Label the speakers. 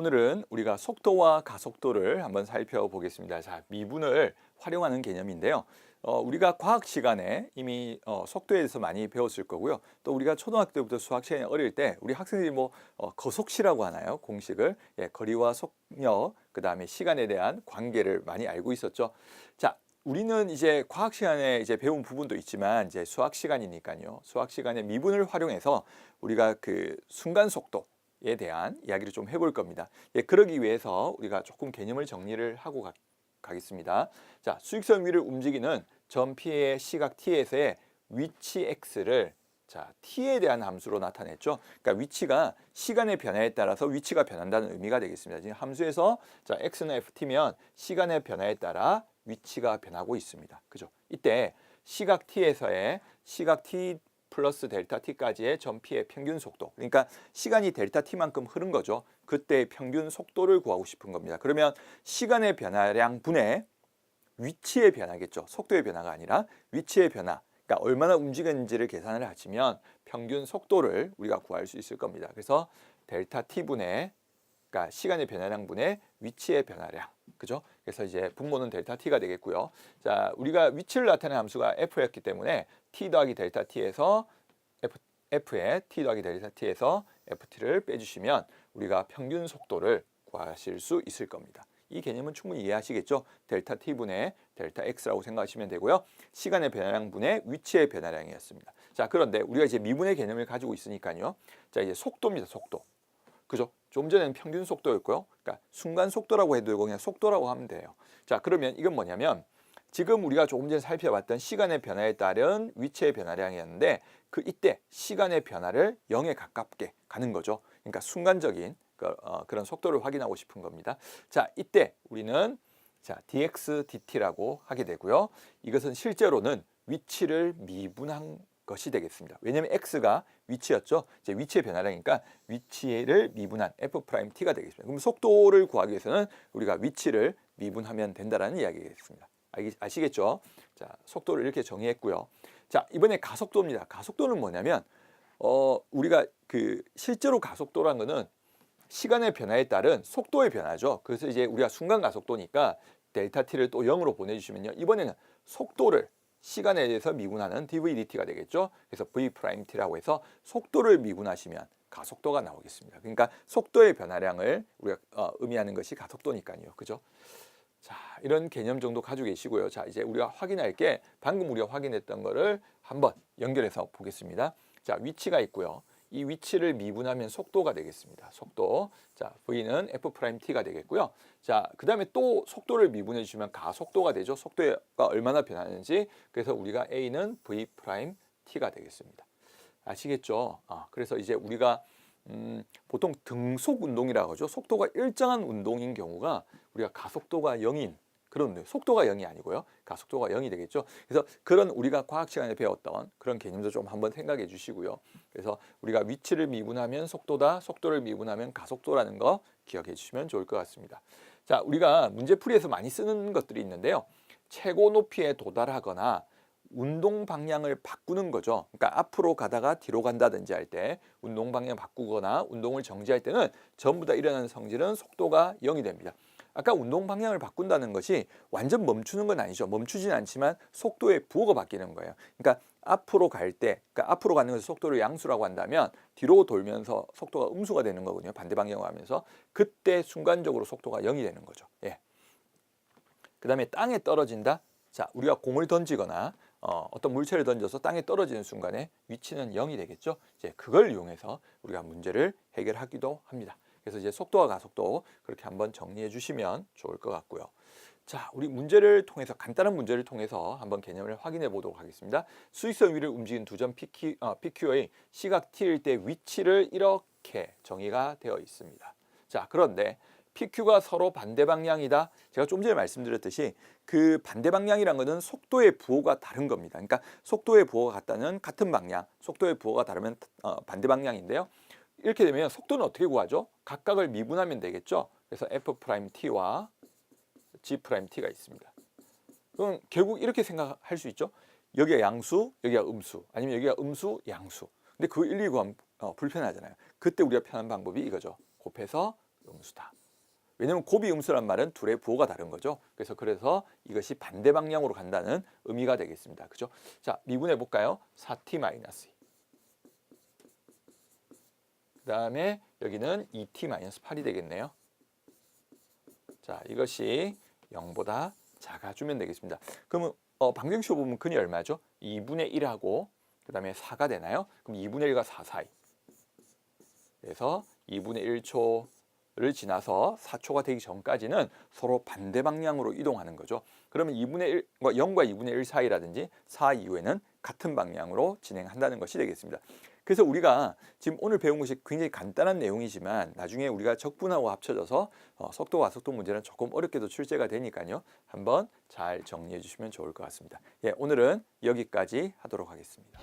Speaker 1: 오늘은 우리가 속도와 가속도를 한번 살펴보겠습니다. 자, 미분을 활용하는 개념인데요. 우리가 과학 시간에 이미 속도에 대해서 많이 배웠을 거고요. 또 우리가 초등학교 때부터 수학 시간에 어릴 때 우리 학생들이 뭐 거속시라고 하나요? 공식을 거리와 속력, 그다음에 시간에 대한 관계를 많이 알고 있었죠. 자, 우리는 이제 과학 시간에 이제 배운 부분도 있지만 이제 수학 시간이니까요. 수학 시간에 미분을 활용해서 우리가 그 순간 속도 에 대한 이야기를 좀 해볼 겁니다. 그러기 위해서 우리가 조금 개념을 정리를 하고 가겠습니다. 자, 수직선 위를 움직이는 점 P의 시각 T에서의 위치 X를 자, T에 대한 함수로 나타냈죠. 그러니까 위치가 시간의 변화에 따라서 위치가 변한다는 의미가 되겠습니다. 지금 함수에서 자, X는 FT면 시간의 변화에 따라 위치가 변하고 있습니다. 그죠? 이때 시각 T에서의 시각 T 플러스 델타 t까지의 점 P의 평균 속도, 그러니까 시간이 델타 t만큼 흐른 거죠. 그때의 평균 속도를 구하고 싶은 겁니다. 그러면 시간의 변화량 분의 위치의 변화겠죠. 속도의 변화가 아니라 위치의 변화, 그러니까 얼마나 움직였는지를 계산을 하시면 평균 속도를 우리가 구할 수 있을 겁니다. 그래서 델타 t분의, 그러니까 시간의 변화량 분의 위치의 변화량, 그죠? 그래서 이제 분모는 델타 t가 되겠고요. 자, 우리가 위치를 나타내는 함수가 f였기 때문에 t 더하기 델타 t에서 f의 t 더하기 델타 t에서 ft를 빼주시면 우리가 평균 속도를 구하실 수 있을 겁니다. 이 개념은 충분히 이해하시겠죠? 델타 t분의 델타 x라고 생각하시면 되고요. 시간의 변화량 분의 위치의 변화량이었습니다. 자, 그런데 우리가 이제 미분의 개념을 가지고 있으니까요. 자, 이제 속도입니다. 속도. 그죠? 좀 전에는 평균 속도였고요. 그러니까 순간 속도라고 해도 되고 그냥 속도라고 하면 돼요. 자, 그러면 이건 뭐냐면 지금 우리가 조금 전에 살펴봤던 시간의 변화에 따른 위치의 변화량이었는데 그 이때 시간의 변화를 0에 가깝게 가는 거죠. 그러니까 순간적인 그런 속도를 확인하고 싶은 겁니다. 자, 이때 우리는 자, dx dt라고 하게 되고요. 이것은 실제로는 위치를 미분한 것이 되겠습니다. 왜냐하면 x가 위치였죠. 이제 위치의 변화량이니까 위치를 미분한 f't가 되겠습니다. 그럼 속도를 구하기 위해서는 우리가 위치를 미분하면 된다라는 이야기겠습니다. 아시겠죠? 자, 속도를 이렇게 정의했고요. 자, 이번에 가속도입니다. 가속도는 뭐냐면 우리가 그 실제로 가속도란 거는 시간의 변화에 따른 속도의 변화죠. 그래서 이제 우리가 순간 가속도니까 델타 t를 또 0으로 보내주시면요. 이번에는 속도를 시간에 대해서 미분하는 dv/dt가 되겠죠. 그래서 v''t라고 해서 속도를 미분하시면 가속도가 나오겠습니다. 그러니까 속도의 변화량을 우리가 의미하는 것이 가속도니까요. 그죠? 자, 이런 개념 정도 가지고 계시고요. 자, 이제 우리가 확인할 게 방금 우리가 확인했던 거를 한번 연결해서 보겠습니다. 자, 위치가 있고요. 이 위치를 미분하면 속도가 되겠습니다. 속도. 자, V는 F'T가 되겠고요. 자, 그 다음에 또 속도를 미분해 주시면 가속도가 되죠. 속도가 얼마나 변하는지. 그래서 우리가 A는 V'T가 되겠습니다. 아시겠죠? 그래서 이제 우리가 보통 등속 운동이라고 하죠. 속도가 일정한 운동인 경우가 우리가 가속도가 0인 그런 속도가 0이 아니고요. 가속도가 0이 되겠죠. 그래서 그런 우리가 과학 시간에 배웠던 그런 개념도 좀 한번 생각해 주시고요. 그래서 우리가 위치를 미분하면 속도다, 속도를 미분하면 가속도라는 거 기억해 주시면 좋을 것 같습니다. 자, 우리가 문제풀이에서 많이 쓰는 것들이 있는데요. 최고 높이에 도달하거나 운동 방향을 바꾸는 거죠. 그러니까 앞으로 가다가 뒤로 간다든지 할 때 운동 방향 바꾸거나 운동을 정지할 때는 전부 다 일어나는 성질은 속도가 0이 됩니다. 아까 운동 방향을 바꾼다는 것이 완전 멈추는 건 아니죠. 멈추진 않지만 속도의 부호가 바뀌는 거예요. 그러니까 앞으로 갈 때, 그러니까 앞으로 가는 것을 속도를 양수라고 한다면 뒤로 돌면서 속도가 음수가 되는 거거든요. 반대 방향으로 하면서 그때 순간적으로 속도가 0이 되는 거죠. 예. 그다음에 땅에 떨어진다. 자, 우리가 공을 던지거나 어떤 물체를 던져서 땅에 떨어지는 순간에 위치는 0이 되겠죠. 이제 그걸 이용해서 우리가 문제를 해결하기도 합니다. 그래서 이제 속도와 가속도 그렇게 한번 정리해 주시면 좋을 것 같고요. 자, 우리 문제를 통해서 간단한 문제를 통해서 한번 개념을 확인해 보도록 하겠습니다. 수직선 위를 움직이는 두 점 PQ의 시각 T일 때 위치를 이렇게 정의가 되어 있습니다. 자, 그런데 PQ가 서로 반대 방향이다. 제가 좀 전에 말씀드렸듯이 그 반대 방향이란 것은 속도의 부호가 다른 겁니다. 그러니까 속도의 부호가 같다는 같은 방향, 속도의 부호가 다르면 반대 방향인데요. 이렇게 되면 속도는 어떻게 구하죠? 각각을 미분하면 되겠죠. 그래서 F'T와 G'T가 있습니다. 그럼 결국 이렇게 생각할 수 있죠. 여기가 양수, 여기가 음수, 아니면 여기가 음수, 양수. 근데 그 1, 2 구하면 불편하잖아요. 그때 우리가 편한 방법이 이거죠. 곱해서 음수다. 왜냐하면 고비 음수란 말은 둘의 부호가 다른 거죠. 그래서 이것이 반대 방향으로 간다는 의미가 되겠습니다. 그죠? 자, 미분해 볼까요? 4t-2. 그다음에 여기는 2t-8이 되겠네요. 자, 이것이 0보다 작아주면 되겠습니다. 그러면 방정식으로 보면 근이 얼마죠? 2분의 1하고 그다음에 4가 되나요? 그럼 2분의 1과 4 사이. 그래서 2분의 1초를 지나서 4초가 되기 전까지는 서로 반대 방향으로 이동하는 거죠. 그러면 2분의 1, 0과 2분의 1 사이라든지 4 이후에는 같은 방향으로 진행한다는 것이 되겠습니다. 그래서 우리가 지금 오늘 배운 것이 굉장히 간단한 내용이지만 나중에 우리가 적분하고 합쳐져서 속도 가속도 문제는 조금 어렵게도 출제가 되니까요. 한번 잘 정리해 주시면 좋을 것 같습니다. 예, 오늘은 여기까지 하도록 하겠습니다.